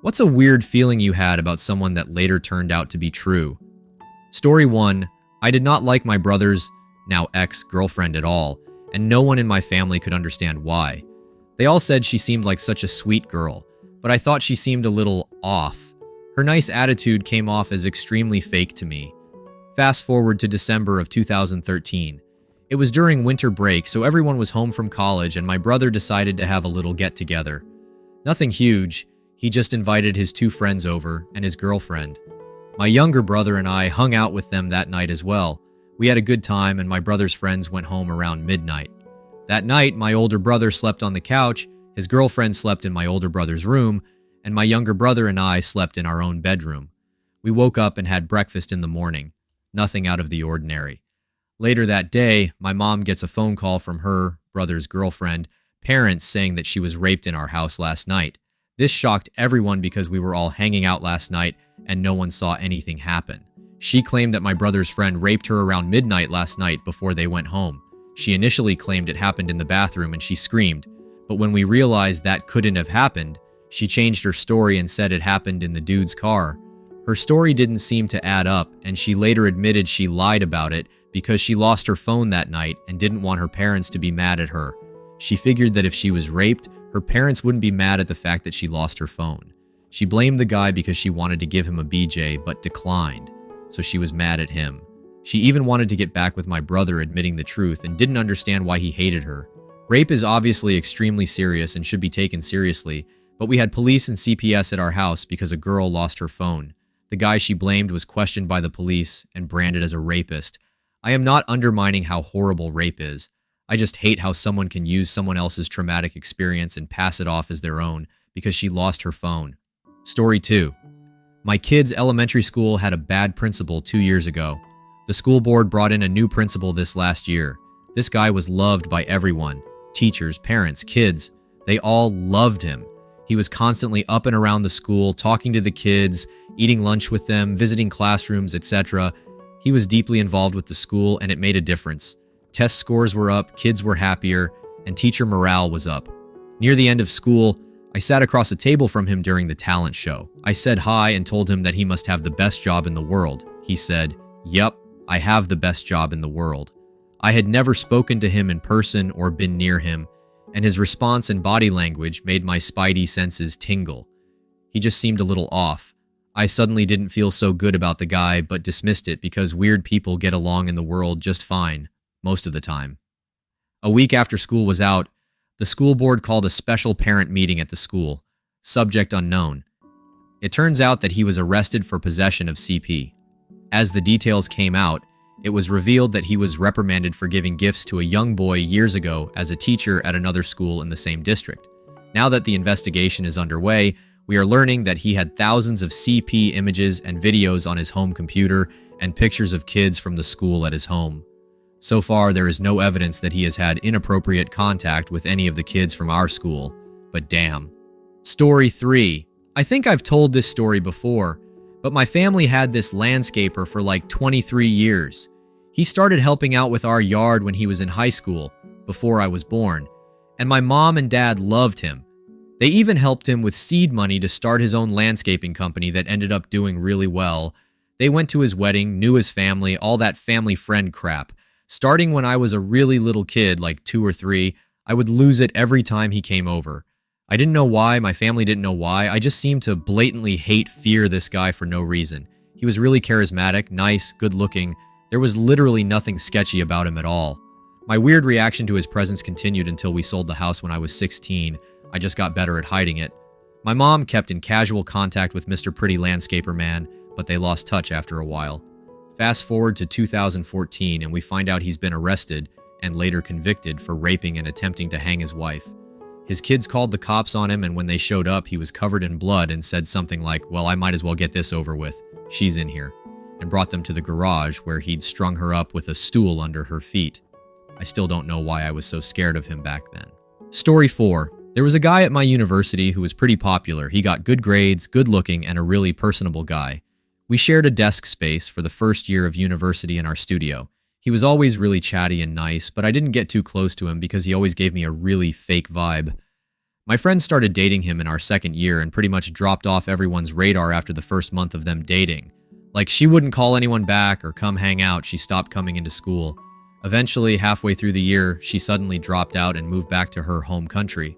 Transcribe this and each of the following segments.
What's a weird feeling you had about someone that later turned out to be true? Story 1. I did not like my brother's, now ex-girlfriend at all, and no one in my family could understand why. They all said she seemed like such a sweet girl, but I thought she seemed a little off. Her nice attitude came off as extremely fake to me. Fast forward to December of 2013. It was during winter break, so everyone was home from college and my brother decided to have a little get-together. Nothing huge. He just invited his 2 friends over and his girlfriend. My younger brother and I hung out with them that night as well. We had a good time and my brother's friends went home around midnight. That night, my older brother slept on the couch, his girlfriend slept in my older brother's room, and my younger brother and I slept in our own bedroom. We woke up and had breakfast in the morning. Nothing out of the ordinary. Later that day, my mom gets a phone call from her brother's girlfriend, parents saying that she was raped in our house last night. This shocked everyone because we were all hanging out last night and no one saw anything happen. She claimed that my brother's friend raped her around midnight last night before they went home. She initially claimed it happened in the bathroom and she screamed, but when we realized that couldn't have happened, she changed her story and said it happened in the dude's car. Her story didn't seem to add up, and she later admitted she lied about it because she lost her phone that night and didn't want her parents to be mad at her. She figured that if she was raped, her parents wouldn't be mad at the fact that she lost her phone. She blamed the guy because she wanted to give him a BJ but declined, so she was mad at him. She even wanted to get back with my brother admitting the truth and didn't understand why he hated her. Rape is obviously extremely serious and should be taken seriously, but we had police and CPS at our house because a girl lost her phone. The guy she blamed was questioned by the police and branded as a rapist. I am not undermining how horrible rape is. I just hate how someone can use someone else's traumatic experience and pass it off as their own because she lost her phone. Story 2. My kid's elementary school had a bad principal 2 years ago. The school board brought in a new principal this last year. This guy was loved by everyone. Teachers, parents, kids. They all loved him. He was constantly up and around the school, talking to the kids, eating lunch with them, visiting classrooms, etc. He was deeply involved with the school and it made a difference. Test scores were up, kids were happier, and teacher morale was up. Near the end of school, I sat across a table from him during the talent show. I said hi and told him that he must have the best job in the world. He said, "Yup, I have the best job in the world." I had never spoken to him in person or been near him, and his response and body language made my spidey senses tingle. He just seemed a little off. I suddenly didn't feel so good about the guy, but dismissed it because weird people get along in the world just fine, most of the time. A week after school was out, the school board called a special parent meeting at the school. Subject unknown. It turns out that he was arrested for possession of CP. As the details came out, it was revealed that he was reprimanded for giving gifts to a young boy years ago as a teacher at another school in the same district. Now that the investigation is underway, we are learning that he had thousands of CP images and videos on his home computer and pictures of kids from the school at his home. So far, there is no evidence that he has had inappropriate contact with any of the kids from our school, but damn. Story 3. I think I've told this story before, but my family had this landscaper for like 23 years. He started helping out with our yard when he was in high school, before I was born, and my mom and dad loved him. They even helped him with seed money to start his own landscaping company that ended up doing really well. They went to his wedding, knew his family, all that family friend crap. Starting when I was a really little kid, like 2 or 3, I would lose it every time he came over. I didn't know why, my family didn't know why, I just seemed to blatantly fear this guy for no reason. He was really charismatic, nice, good looking. There was literally nothing sketchy about him at all. My weird reaction to his presence continued until we sold the house when I was 16. I just got better at hiding it. My mom kept in casual contact with Mr. Pretty Landscaper Man, but they lost touch after a while. Fast forward to 2014 and we find out he's been arrested and later convicted for raping and attempting to hang his wife. His kids called the cops on him and when they showed up, he was covered in blood and said something like, "Well, I might as well get this over with. She's in here," and brought them to the garage where he'd strung her up with a stool under her feet. I still don't know why I was so scared of him back then. Story 4. There was a guy at my university who was pretty popular. He got good grades, good looking, and a really personable guy. We shared a desk space for the first year of university in our studio. He was always really chatty and nice, but I didn't get too close to him because he always gave me a really fake vibe. My friends started dating him in our second year and pretty much dropped off everyone's radar after the first month of them dating. Like, she wouldn't call anyone back or come hang out, she stopped coming into school. Eventually, halfway through the year, she suddenly dropped out and moved back to her home country.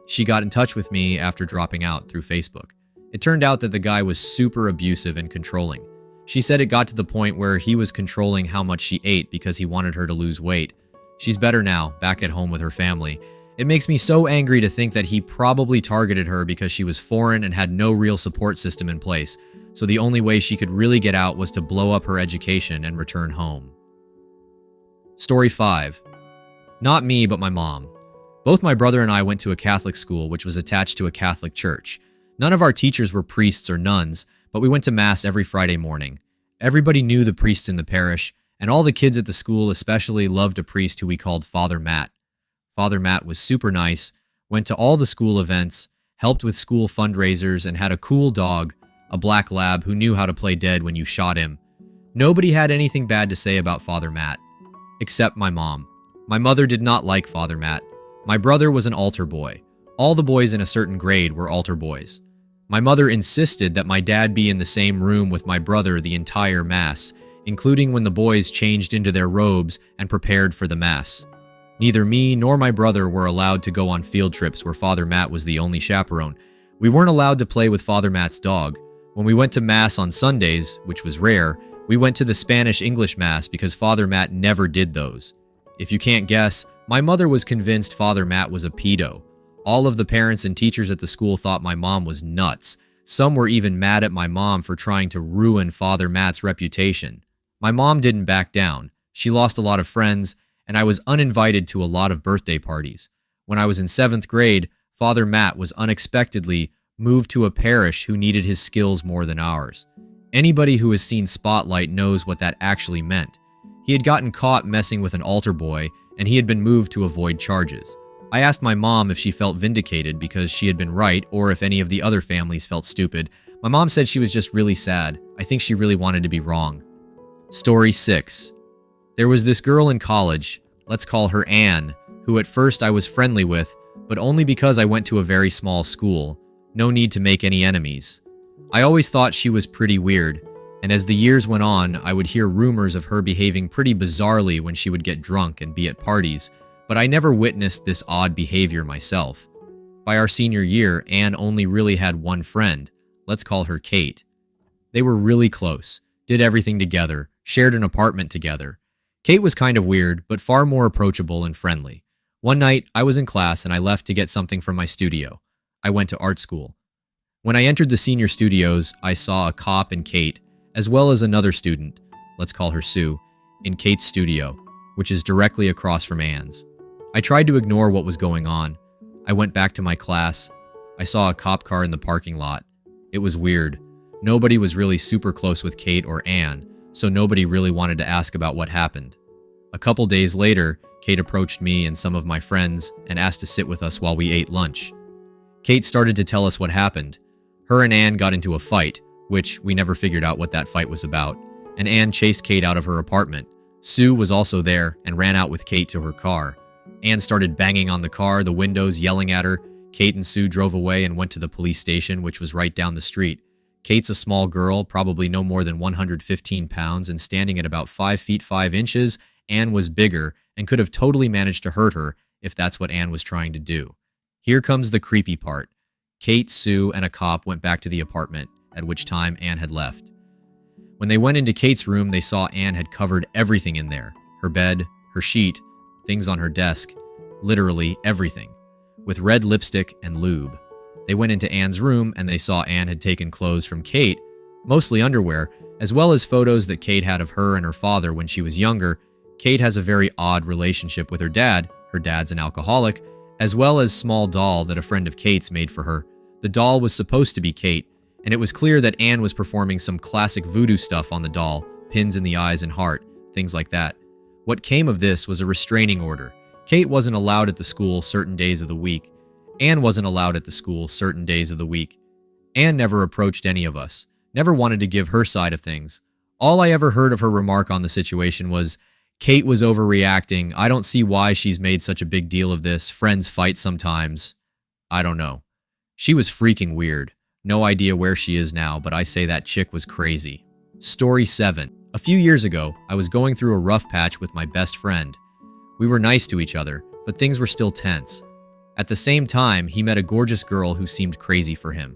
She got in touch with me after dropping out through Facebook. It turned out that the guy was super abusive and controlling. She said it got to the point where he was controlling how much she ate because he wanted her to lose weight. She's better now, back at home with her family. It makes me so angry to think that he probably targeted her because she was foreign and had no real support system in place, so the only way she could really get out was to blow up her education and return home. Story 5. Not me, but my mom. Both my brother and I went to a Catholic school which was attached to a Catholic church. None of our teachers were priests or nuns, but we went to Mass every Friday morning. Everybody knew the priests in the parish, and all the kids at the school especially loved a priest who we called Father Matt. Father Matt was super nice, went to all the school events, helped with school fundraisers, and had a cool dog, a black lab who knew how to play dead when you shot him. Nobody had anything bad to say about Father Matt, except my mom. My mother did not like Father Matt. My brother was an altar boy. All the boys in a certain grade were altar boys. My mother insisted that my dad be in the same room with my brother the entire Mass, including when the boys changed into their robes and prepared for the Mass. Neither me nor my brother were allowed to go on field trips where Father Matt was the only chaperone. We weren't allowed to play with Father Matt's dog. When we went to Mass on Sundays, which was rare, we went to the Spanish-English Mass because Father Matt never did those. If you can't guess, my mother was convinced Father Matt was a pedo. All of the parents and teachers at the school thought my mom was nuts. Some were even mad at my mom for trying to ruin Father Matt's reputation. My mom didn't back down. She lost a lot of friends, and I was uninvited to a lot of birthday parties. When I was in 7th grade, Father Matt was unexpectedly moved to a parish who needed his skills more than ours. Anybody who has seen Spotlight knows what that actually meant. He had gotten caught messing with an altar boy, and he had been moved to avoid charges. I asked my mom if she felt vindicated because she had been right or if any of the other families felt stupid. My mom said she was just really sad. I think she really wanted to be wrong. Story 6. There was this girl in college, let's call her Anne, who at first I was friendly with, but only because I went to a very small school. No need to make any enemies. I always thought she was pretty weird, and as the years went on, I would hear rumors of her behaving pretty bizarrely when she would get drunk and be at parties, but I never witnessed this odd behavior myself. By our senior year, Anne only really had one friend. Let's call her Kate. They were really close, did everything together, shared an apartment together. Kate was kind of weird, but far more approachable and friendly. One night, I was in class and I left to get something from my studio. I went to art school. When I entered the senior studios, I saw a cop and Kate, as well as another student, let's call her Sue, in Kate's studio, which is directly across from Anne's. I tried to ignore what was going on. I went back to my class. I saw a cop car in the parking lot. It was weird. Nobody was really super close with Kate or Anne, so nobody really wanted to ask about what happened. A couple days later, Kate approached me and some of my friends and asked to sit with us while we ate lunch. Kate started to tell us what happened. Her and Anne got into a fight, which we never figured out what that fight was about, and Anne chased Kate out of her apartment. Sue was also there and ran out with Kate to her car. Anne started banging on the car, the windows, yelling at her. Kate and Sue drove away and went to the police station, which was right down the street. Kate's a small girl, probably no more than 115 pounds, and standing at about 5 feet 5 inches. Anne was bigger and could have totally managed to hurt her if that's what Anne was trying to do. Here comes the creepy part. Kate, Sue, and a cop went back to the apartment, at which time Anne had left. When they went into Kate's room, they saw Anne had covered everything in there. Her bed, her sheet, things on her desk, literally everything, with red lipstick and lube. They went into Anne's room and they saw Anne had taken clothes from Kate, mostly underwear, as well as photos that Kate had of her and her father when she was younger. Kate has a very odd relationship with her dad. Her dad's an alcoholic, as well as small doll that a friend of Kate's made for her. The doll was supposed to be Kate, and it was clear that Anne was performing some classic voodoo stuff on the doll, pins in the eyes and heart, things like that. What came of this was a restraining order. Kate wasn't allowed at the school certain days of the week. Anne wasn't allowed at the school certain days of the week. Anne never approached any of us, never wanted to give her side of things. All I ever heard of her remark on the situation was, Kate was overreacting. I don't see why she's made such a big deal of this. Friends fight sometimes. I don't know. She was freaking weird. No idea where she is now, but I say that chick was crazy. Story 7. A few years ago, I was going through a rough patch with my best friend. We were nice to each other, but things were still tense. At the same time, he met a gorgeous girl who seemed crazy for him.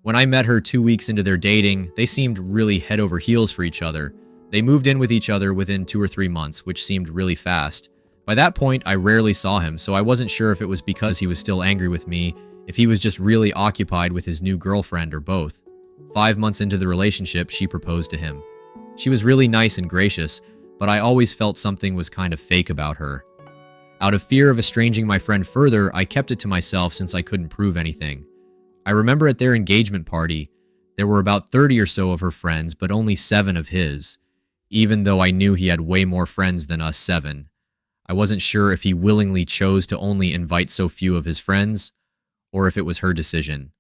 When I met her 2 weeks into their dating, they seemed really head over heels for each other. They moved in with each other within 2 or 3 months, which seemed really fast. By that point, I rarely saw him, so I wasn't sure if it was because he was still angry with me, if he was just really occupied with his new girlfriend, or both. 5 months into the relationship, she proposed to him. She was really nice and gracious, but I always felt something was kind of fake about her. Out of fear of estranging my friend further, I kept it to myself since I couldn't prove anything. I remember at their engagement party, there were about 30 or so of her friends, but only 7 of his, even though I knew he had way more friends than us 7. I wasn't sure if he willingly chose to only invite so few of his friends, or if it was her decision.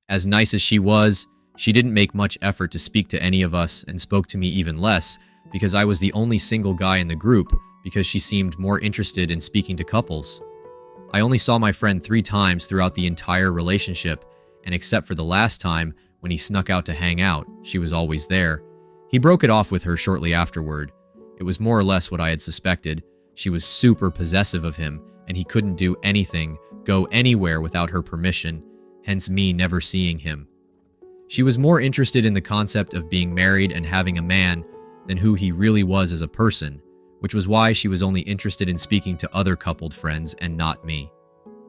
As nice as she was, she didn't make much effort to speak to any of us and spoke to me even less because I was the only single guy in the group because she seemed more interested in speaking to couples. I only saw my friend 3 times throughout the entire relationship, and except for the last time when he snuck out to hang out, she was always there. He broke it off with her shortly afterward. It was more or less what I had suspected. She was super possessive of him, and he couldn't do anything, go anywhere without her permission, hence me never seeing him. She was more interested in the concept of being married and having a man than who he really was as a person, which was why she was only interested in speaking to other coupled friends and not me.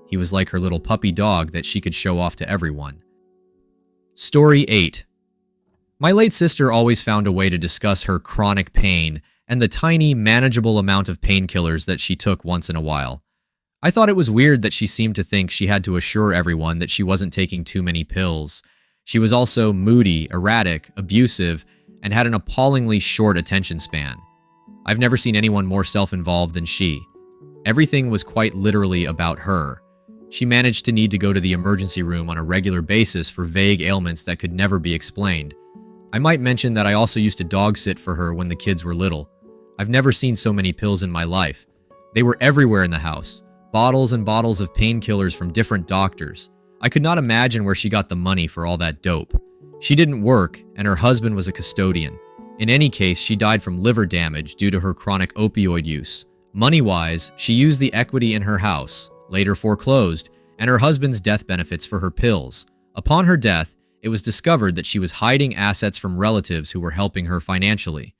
He was like her little puppy dog that she could show off to everyone. Story 8. My late sister always found a way to discuss her chronic pain and the tiny, manageable amount of painkillers that she took once in a while. I thought it was weird that she seemed to think she had to assure everyone that she wasn't taking too many pills. She was also moody, erratic, abusive, and had an appallingly short attention span. I've never seen anyone more self-involved than she. Everything was quite literally about her. She managed to need to go to the emergency room on a regular basis for vague ailments that could never be explained. I might mention that I also used to dog sit for her when the kids were little. I've never seen so many pills in my life. They were everywhere in the house. Bottles and bottles of painkillers from different doctors. I could not imagine where she got the money for all that dope. She didn't work, and her husband was a custodian. In any case, she died from liver damage due to her chronic opioid use. Money-wise, she used the equity in her house, later foreclosed, and her husband's death benefits for her pills. Upon her death, it was discovered that she was hiding assets from relatives who were helping her financially.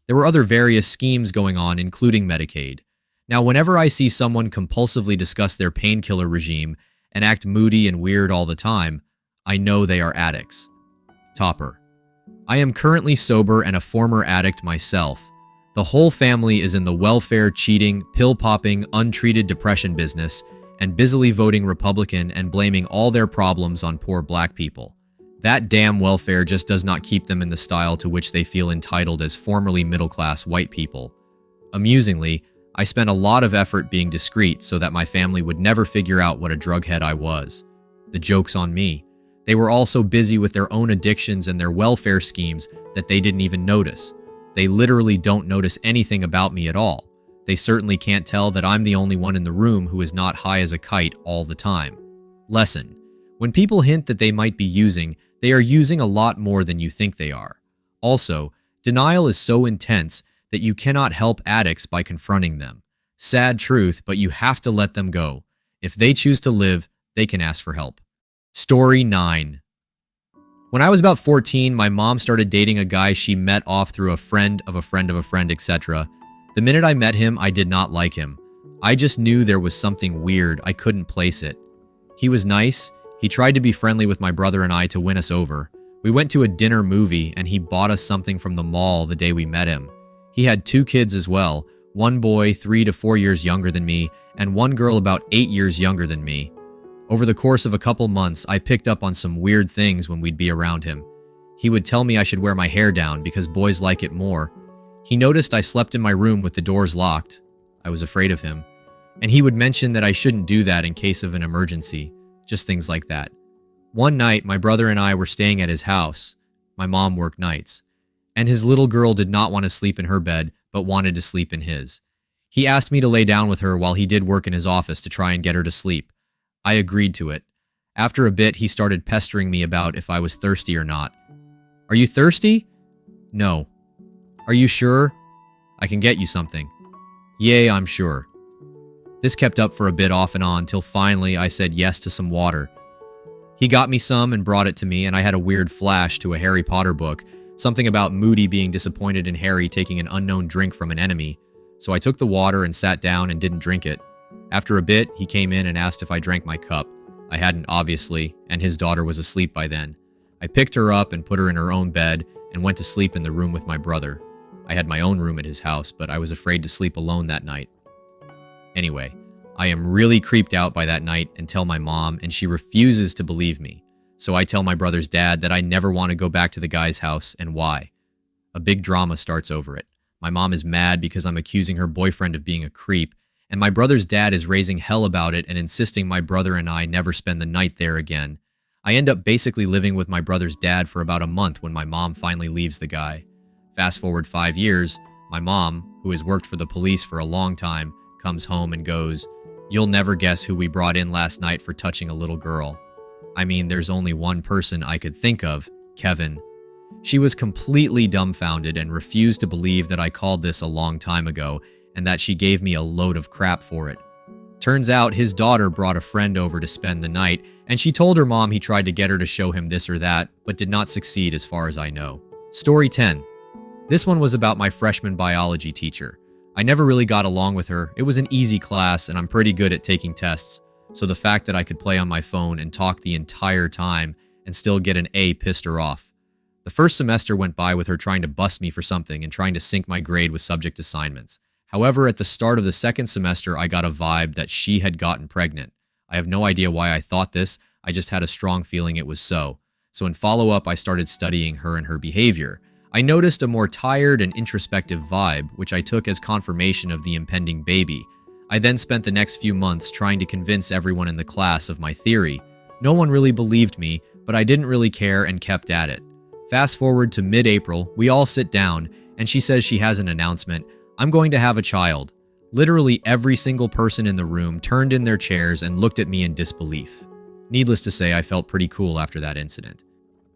There were other various schemes going on, including Medicaid. Now, whenever I see someone compulsively discuss their painkiller regime and act moody and weird all the time, I know they are addicts. Topper. I am currently sober and a former addict myself. The whole family is in the welfare, cheating, pill-popping, untreated depression business, and busily voting Republican and blaming all their problems on poor black people. That damn welfare just does not keep them in the style to which they feel entitled as formerly middle-class white people. Amusingly, I spent a lot of effort being discreet so that my family would never figure out what a drughead I was. The joke's on me. They were all so busy with their own addictions and their welfare schemes that they didn't even notice. They literally don't notice anything about me at all. They certainly can't tell that I'm the only one in the room who is not high as a kite all the time. Lesson. When people hint that they might be using, they are using a lot more than you think they are. Also, denial is so intense that you cannot help addicts by confronting them. Sad truth, but you have to let them go. If they choose to live, they can ask for help. Story 9. When I was about 14, my mom started dating a guy she met off through a friend of a friend of a friend, etc. The minute I met him, I did not like him. I just knew there was something weird. I couldn't place it. He was nice. He tried to be friendly with my brother and I to win us over. We went to a dinner movie and he bought us something from the mall the day we met him. He had 2 kids as well, one boy 3 to 4 years younger than me, and one girl about 8 years younger than me. Over the course of a couple months, I picked up on some weird things when we'd be around him. He would tell me I should wear my hair down because boys like it more. He noticed I slept in my room with the doors locked. I was afraid of him. And he would mention that I shouldn't do that in case of an emergency. Just things like that. One night, my brother and I were staying at his house. My mom worked nights. And his little girl did not want to sleep in her bed, but wanted to sleep in his. He asked me to lay down with her while he did work in his office to try and get her to sleep. I agreed to it. After a bit, he started pestering me about if I was thirsty or not. Are you thirsty? No. Are you sure? I can get you something. Yay, I'm sure. This kept up for a bit off and on till finally I said yes to some water. He got me some and brought it to me, and I had a weird flash to a Harry Potter book, something about Moody being disappointed in Harry taking an unknown drink from an enemy. So I took the water and sat down and didn't drink it. After a bit, he came in and asked if I drank my cup. I hadn't, obviously, and his daughter was asleep by then. I picked her up and put her in her own bed and went to sleep in the room with my brother. I had my own room at his house, but I was afraid to sleep alone that night. Anyway, I am really creeped out by that night and tell my mom, and she refuses to believe me. So I tell my brother's dad that I never want to go back to the guy's house and why. A big drama starts over it. My mom is mad because I'm accusing her boyfriend of being a creep, and my brother's dad is raising hell about it and insisting my brother and I never spend the night there again. I end up basically living with my brother's dad for about a month when my mom finally leaves the guy. Fast forward 5 years, my mom, who has worked for the police for a long time, comes home and goes, "You'll never guess who we brought in last night for touching a little girl." I mean, there's only one person I could think of, Kevin. She was completely dumbfounded and refused to believe that I called this a long time ago and that she gave me a load of crap for it. Turns out his daughter brought a friend over to spend the night, and she told her mom he tried to get her to show him this or that, but did not succeed as far as I know. Story 10. This one was about my freshman biology teacher. I never really got along with her. It was an easy class, and I'm pretty good at taking tests, so the fact that I could play on my phone and talk the entire time and still get an A pissed her off. The first semester went by with her trying to bust me for something and trying to sync my grade with subject assignments. However, at the start of the second semester, I got a vibe that she had gotten pregnant. I have no idea why I thought this, I just had a strong feeling it was so. So in follow-up, I started studying her and her behavior. I noticed a more tired and introspective vibe, which I took as confirmation of the impending baby. I then spent the next few months trying to convince everyone in the class of my theory. No one really believed me, but I didn't really care and kept at it. Fast forward to mid-April, we all sit down, and she says she has an announcement. I'm going to have a child. Literally every single person in the room turned in their chairs and looked at me in disbelief. Needless to say, I felt pretty cool after that incident.